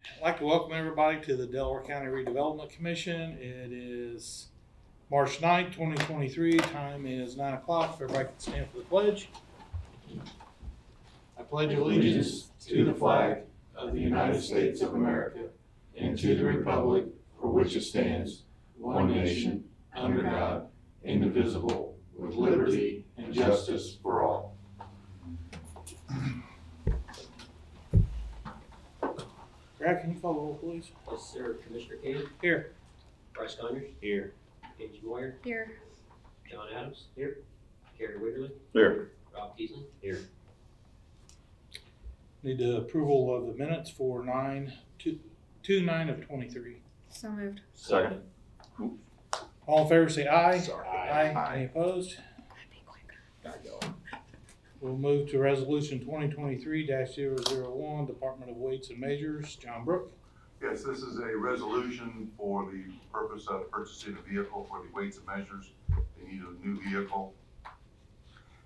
I'd like to welcome everybody to the Delaware County Redevelopment Commission. It is March 9th, 2023. Time is 9 o'clock. Everybody can stand for the pledge. I pledge allegiance to the flag of the United States of America and to the republic for which it stands, one nation, under God, indivisible, with liberty and justice for all. Brad, can you call the roll, please? Yes, sir. Commissioner King? Here. Bryce Conyers? Here. Paige Moyer? Here. John Adams? Here. Carrie Wiggerly? Here. Rob Keesley? Here. Need the approval of the minutes for 2/9/23. So moved. Second. All in favor say aye. Sorry. Aye. Any opposed? We'll move to resolution 2023-001, Department of Weights and Measures. John Brook. Yes, this is a resolution for the purpose of purchasing a vehicle for the Weights and Measures. They need a new vehicle.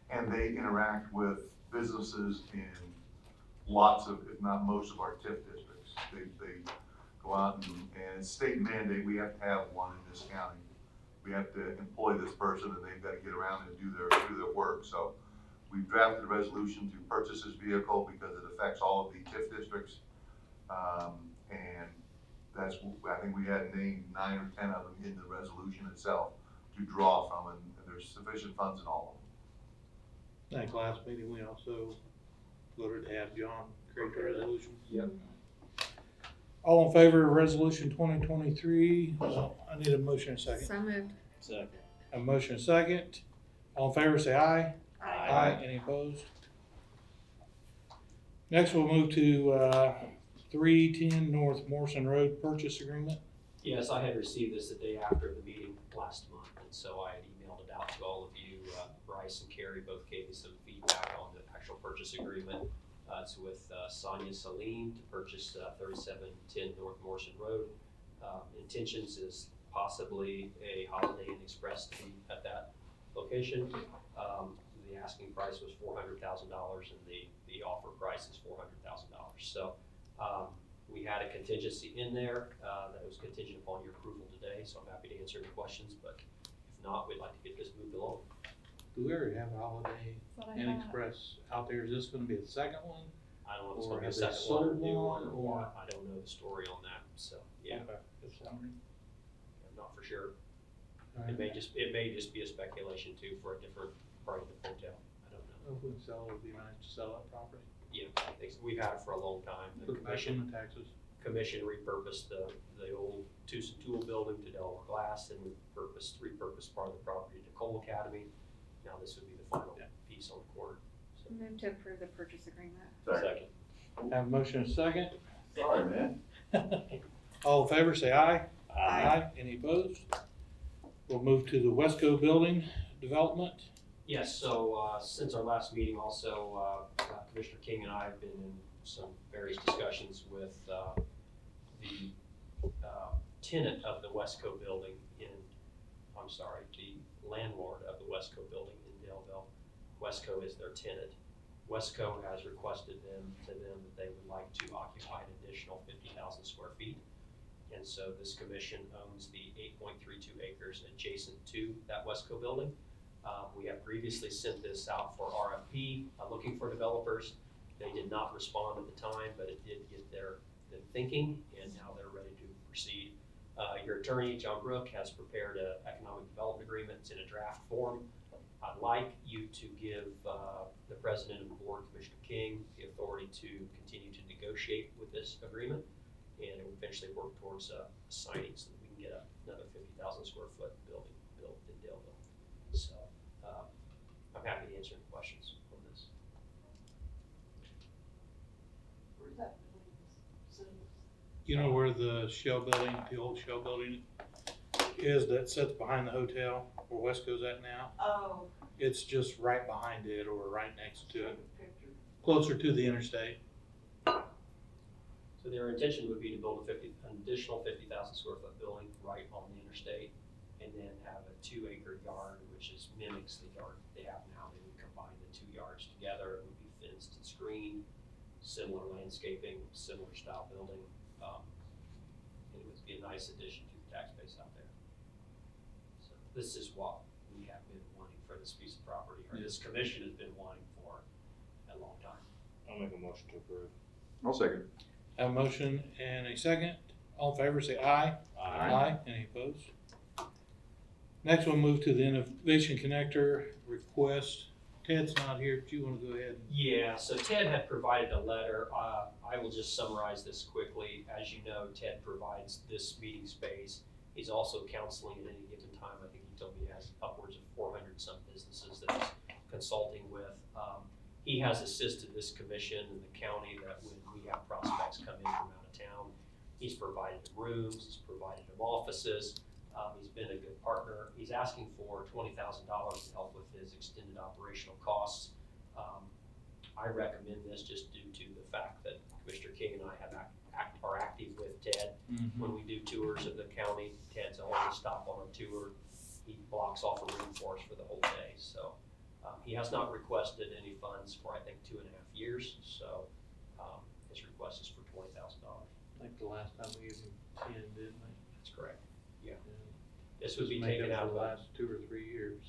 And they interact with businesses in lots of, if not most of our TIF districts. They go out and state mandate, we have to have one in this county. We have to employ this person and they've got to get around and do their work. So we've drafted a resolution to purchase this vehicle because it affects all of the TIF districts. And that's, I think we had named 9 or 10 of them in the resolution itself to draw from, and there's sufficient funds in all of them. I think last meeting we also voted to have John create the resolution. Yep. All in favor of resolution 2023? I need a motion and a second. So moved. Second. A motion and a second. All in favor say aye. Aye. Any opposed? Next we'll move to 310 North Morrison Road purchase agreement. Yes, I had received this the day after the meeting last month, and so I had emailed it out to all of you. Bryce and Carrie both gave me some feedback on the actual purchase agreement. It's with Sonia Saline to purchase 3710 North Morrison Road. Intentions is possibly a Holiday Inn Express to be at that location. The asking price was $400,000 and the offer price is $400,000. So we had a contingency in there that was contingent upon your approval today, so I'm happy to answer any questions, but if not, we'd like to get this moved along. Do we already have a Holiday Inn Express out there? Is this going to be the second one? I don't know if it's Or going to be a have they second one or a new sold one or one, what. I don't know the story on that, so yeah, Okay. I'm not for sure. All It right. may just be a speculation too for a different part of the hotel. I don't know. If we can sell it, would be nice to sell that property. Yeah, I think so. We've had it for a long time. The Put it back in the taxes. commission repurposed the old Tool building to Delaware Glass, and we repurposed part of the property to Cole Academy. Now this would be the final piece on the corner. So. Move to approve the purchase agreement. Second. Have a motion and a second. Sorry, man. All in favor say aye. Aye. Any opposed? We'll move to the Wesco building development. Yes, so since our last meeting also, Commissioner King and I have been in some various discussions with the tenant of the Wesco building the landlord of the Wesco building in Daleville. Wesco is their tenant. Wesco has requested to them that they would like to occupy an additional 50,000 square feet. And so this commission owns the 8.32 acres adjacent to that Wesco building. We have previously sent this out for RFP, looking for developers. They did not respond at the time, but it did get them thinking, and now they're ready to proceed. Your attorney, John Brook, has prepared an economic development agreement. It's in a draft form. I'd like you to give the president of the board, Commissioner King, the authority to continue to negotiate with this agreement, and eventually work towards signing so that we can get another 50,000 square foot building built in Daleville. So I'm happy to answer any questions on this. Where's that building? You know where the shell building, the old shell building is that sits behind the hotel where Wesco's at now? Oh. It's just right behind it or right next to it, Picture. closer to the interstate. So their intention would be to build an additional 50,000 square foot building right on the interstate, and then have a 2-acre yard, which mimics the yard they have now. They would combine the 2 yards together. It would be fenced and screened, similar landscaping, similar style building. And it would be a nice addition to the tax base out there. So this is what we have been wanting for this piece of property, or this commission has been wanting for a long time. I'll make a motion to approve. I'll second. Have a motion and a second. All in favor, say aye. Any opposed? Next, we'll move to the Innovation Connector request. Ted's not here. Do you want to go ahead? Yeah, so Ted had provided a letter. I will just summarize this quickly. As you know, Ted provides this meeting space. He's also counseling at any given time. I think he told me he has upwards of 400 some businesses that he's consulting with. He has assisted this commission and the county that when we have prospects come in from out of town, he's provided them rooms, he's provided them offices. He's been a good partner. He's asking for $20,000 to help with his extended operational costs. I recommend this just due to the fact that Commissioner King and I are active with Ted. When we do tours of the county, Ted's always stop on a tour. He blocks off a room for us for the whole day. So he has not requested any funds for, I think, 2.5 years. So his request is for $20,000. I think the last time we used 10, didn't we? That's correct. Yeah. This would be Just make taken up out for of the last 2 or 3 years.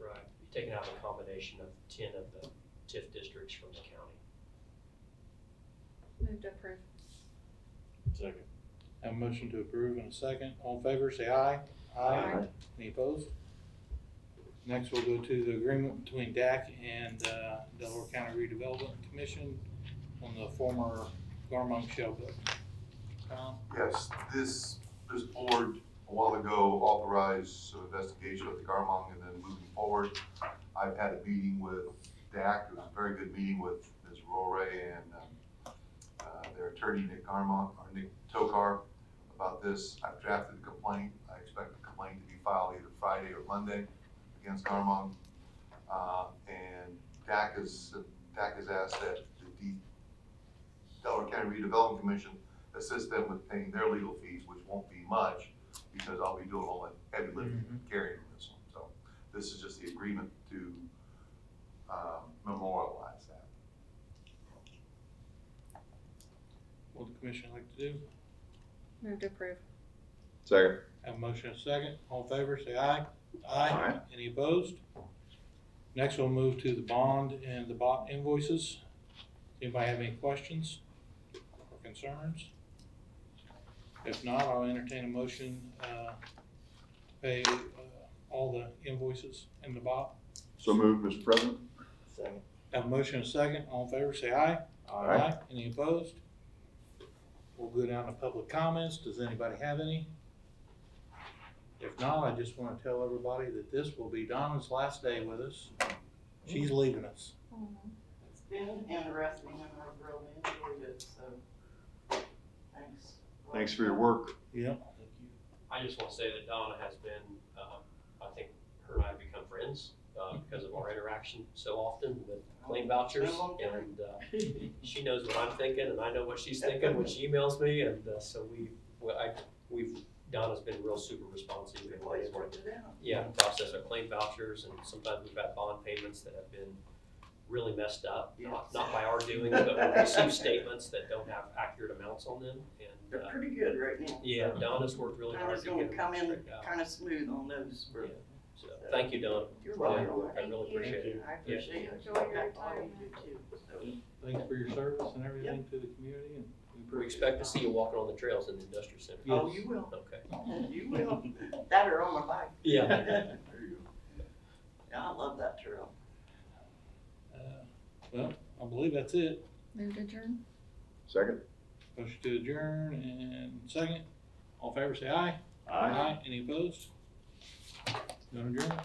right, be taken out of a combination of 10 of the TIF districts from the county. Move to approve. Second. Have a motion to approve in a second. All in favor, say aye. Aye. Any opposed? Next, we'll go to the agreement between DAC and Delaware County Redevelopment Commission on the former Garmong Shell building. Tom? Yes, this board a while ago authorized some investigation of the Garmong, and then moving forward, I've had a meeting with DAC. It was a very good meeting with Ms. Roray and their attorney, Nick Tokar, about this. I've drafted a complaint. I expect the complaint to be filed either Friday or Monday against Garmong. And DAC has asked that the Delaware County Redevelopment Commission assist them with paying their legal fees, which won't be much, because I'll be doing all the heavy lifting and carrying this one. So this is just the agreement to memorialize that. What would the commission like to do? Move to approve. Second. Have a motion and a second. All in favor, say aye. Aye. Any opposed? Next, we'll move to the bond and the bot invoices. Anybody have any questions or concerns? If not, I'll entertain a motion to pay all the invoices in the bot. So moved, Mr. President. Second. Have a motion and a second. All in favor, say aye. Any opposed? We'll go down to public comments. Does anybody have any? If not, I just want to tell everybody that this will be Donna's last day with us. She's leaving us. It's been interesting and I've really enjoyed it, so thanks. Thanks for your work. Yep. I just want to say that Donna has been, I think her and I have become friends because of our interaction so often with claim vouchers. And she knows what I'm thinking and I know what she's thinking when she emails me. And so Donna's been real super responsive. We've always worked it out. Yeah, process our claim vouchers, and sometimes we've had bond payments that have been really messed up, not by our doing, but we receive statements that don't have accurate amounts on them. And They're pretty good right now. yeah, Donna's worked really hard Donna's to gonna get them come in straightened out. kind of smooth on those. Yeah. So thank you, Donna. You're Yeah, welcome. I really appreciate it. I appreciate it. Enjoy your I retirement. do too, so. Thanks for your service and everything to the community. And We expect to see you walking on the trails in the industrial center. Oh, you will. Okay. You will. That or on my bike. Yeah. There you go. Yeah, I love that trail. Well, I believe that's it. Move to adjourn. Second. Motion to adjourn and second. All in favor, say aye. Any opposed? Don't adjourn.